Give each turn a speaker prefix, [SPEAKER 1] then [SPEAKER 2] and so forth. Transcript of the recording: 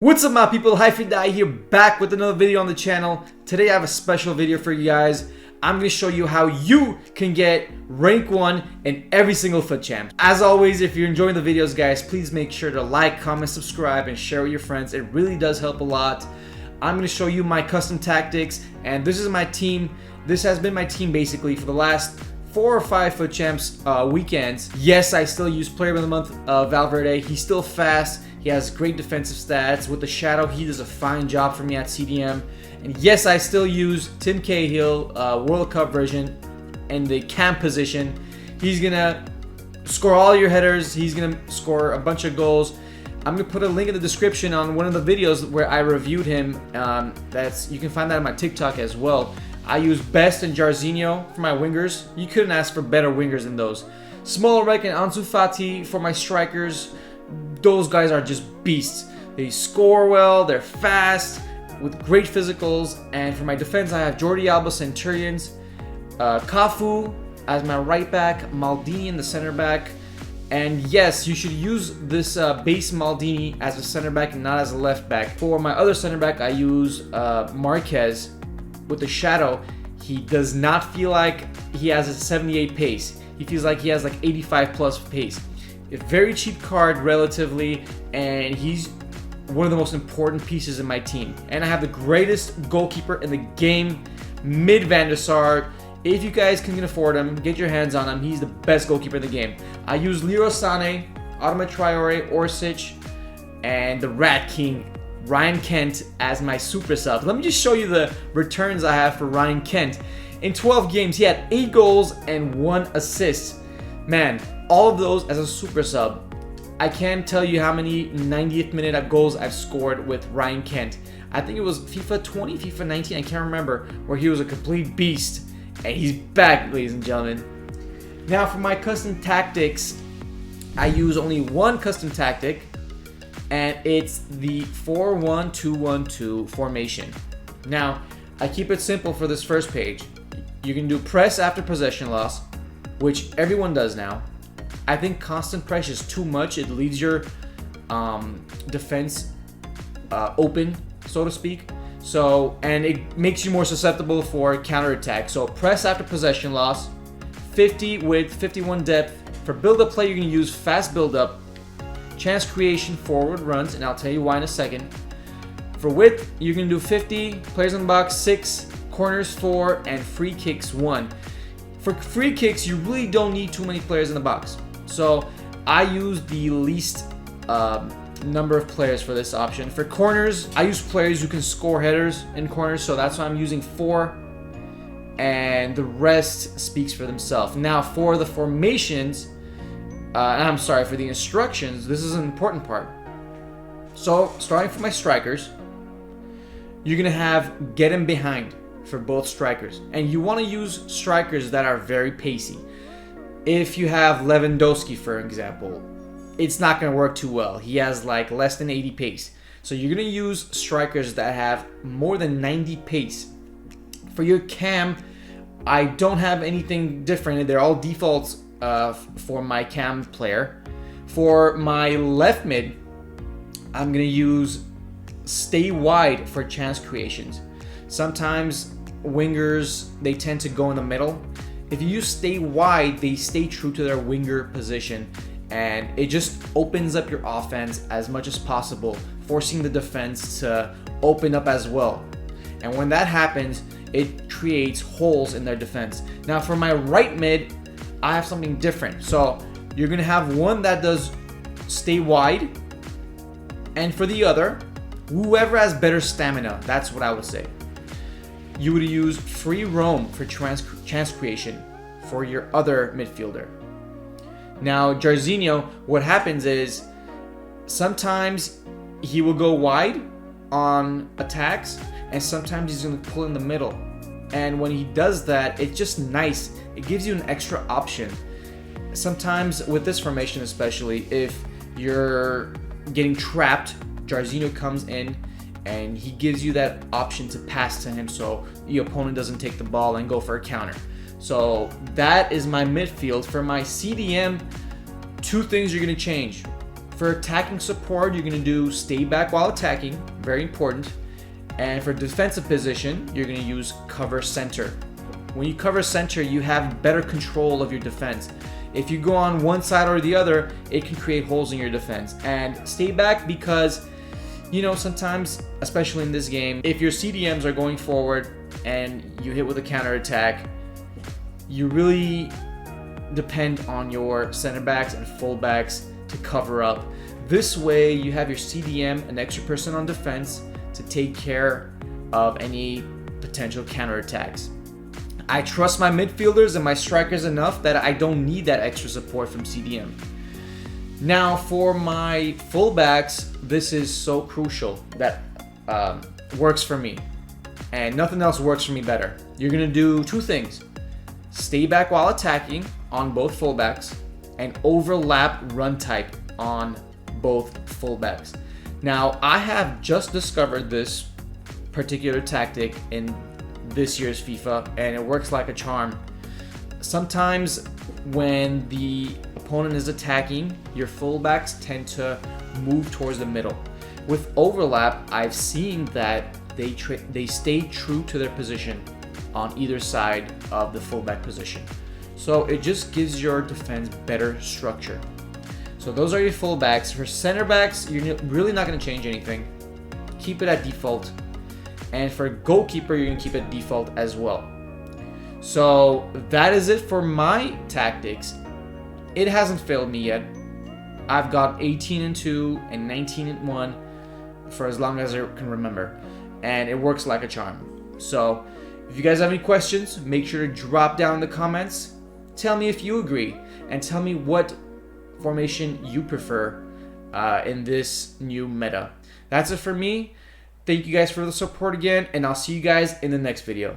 [SPEAKER 1] What's up my people, HyeFedayi here, back with another video on the channel. Today I have a special video for you guys. I'm going to show you how you can get rank 1 in every single FUT champ. As always, if you're enjoying the videos guys, please make sure to like, comment, subscribe, and share with your friends. It really does help a lot. I'm going to show you my custom tactics, and this is my team. This has been my team basically for the last 4 or 5 FUT champs weekends. Yes, I still use player of the month Valverde. He's still fast. He has great defensive stats. With the shadow, he does a fine job for me at CDM. And yes, I still use Tim Cahill, World Cup version, in the cam position. He's gonna score all your headers. He's gonna score a bunch of goals. I'm gonna put a link in the description on one of the videos where I reviewed him. You can find that on my TikTok as well. I use Best and Jarzinho for my wingers. You couldn't ask for better wingers than those. Smolarek and Ansu Fati for my strikers. Those guys are just beasts. They score well, they're fast, with great physicals. And for my defense, I have Jordi Alba Centurions, Cafu as my right back, Maldini in the center back. And yes, you should use this base Maldini as a center back and not as a left back. For my other center back, I use Marquez with the shadow. He does not feel like he has a 78 pace. He feels like he has like 85 plus pace. A very cheap card relatively, and he's one of the most important pieces in my team. And I have the greatest goalkeeper in the game, Mid Van der Sar. If you guys can afford him, get your hands on him. He's the best goalkeeper in the game. I use Leroy Sané, Adama Traore, Orsic, and the Rat King, Ryan Kent, as my super sub. Let me just show you the returns I have for Ryan Kent. In 12 games, he had 8 goals and 1 assist. Man, all of those as a super sub. I can't tell you how many 90th minute goals I've scored with Ryan Kent. I think it was FIFA 20, FIFA 19, I can't remember, where he was a complete beast. And he's back, ladies and gentlemen. Now for my custom tactics, I use only one custom tactic, and it's the 4-1-2-1-2 formation. Now, I keep it simple for this first page. You can do press after possession loss, which everyone does now. I think constant press is too much. It leaves your defense open, so to speak. And it makes you more susceptible for counterattack. So press after possession loss, 50 with 51 depth. For build-up play, you're going to use fast build-up, chance creation, forward runs, and I'll tell you why in a second. For width, you're going to do 50, players in the box 6, corners 4, and free kicks 1. For free kicks, you really don't need too many players in the box. So I use the least number of players for this option. For corners, I use players who can score headers in corners, so that's why I'm using 4. And the rest speaks for themselves. Now for the formations, for the instructions, this is an important part. So starting from my strikers, you're going to have get him behind for both strikers. And you want to use strikers that are very pacey. If you have Lewandowski, for example, it's not going to work too well. He has like less than 80 pace. So you're going to use strikers that have more than 90 pace. For your cam, I don't have anything different. They're all defaults for my cam player. For my left mid, I'm going to use stay wide for chance creations. Sometimes wingers, they tend to go in the middle. If you use stay wide, they stay true to their winger position, and it just opens up your offense as much as possible, forcing the defense to open up as well. And when that happens, it creates holes in their defense. Now for my right mid, I have something different. So you're gonna have one that does stay wide, and for the other, whoever has better stamina, that's what I would say. You would use free roam for chance creation for your other midfielder. Now, Jarzinho, what happens is sometimes he will go wide on attacks, and sometimes he's going to pull in the middle. And when he does that, it's just nice. It gives you an extra option. Sometimes with this formation especially, if you're getting trapped, Jarzinho comes in and he gives you that option to pass to him so the opponent doesn't take the ball and go for a counter. So that is my midfield. For my CDM, 2 things are going to change. For attacking support, you're going to do stay back while attacking, very important. And for defensive position, you're going to use cover center. When you cover center, you have better control of your defense. If you go on one side or the other, it can create holes in your defense. And stay back because, you know, sometimes, especially in this game, if your CDMs are going forward and you hit with a counter attack, you really depend on your center backs and fullbacks to cover up. This way, you have your CDM, an extra person on defense, to take care of any potential counterattacks. I trust my midfielders and my strikers enough that I don't need that extra support from CDM. Now for my fullbacks, this is so crucial that works for me, and nothing else works for me better. You're gonna do two things: stay back while attacking on both fullbacks, and overlap run type on both fullbacks. Now, I have just discovered this particular tactic in this year's FIFA, and it works like a charm. Sometimes when the opponent is attacking, your fullbacks tend to move towards the middle. With overlap, I've seen that they stay true to their position on either side of the fullback position. So it just gives your defense better structure. So those are your fullbacks. For center backs, you're really not going to change anything. Keep it at default. And for goalkeeper, you're going to keep it default as well. So that is it for my tactics. It hasn't failed me yet. I've got 18-2 and 19-1 for as long as I can remember. And it works like a charm. So if you guys have any questions, make sure to drop down in the comments. Tell me if you agree, and tell me what formation you prefer in this new meta. That's it for me. Thank you guys for the support again, and I'll see you guys in the next video.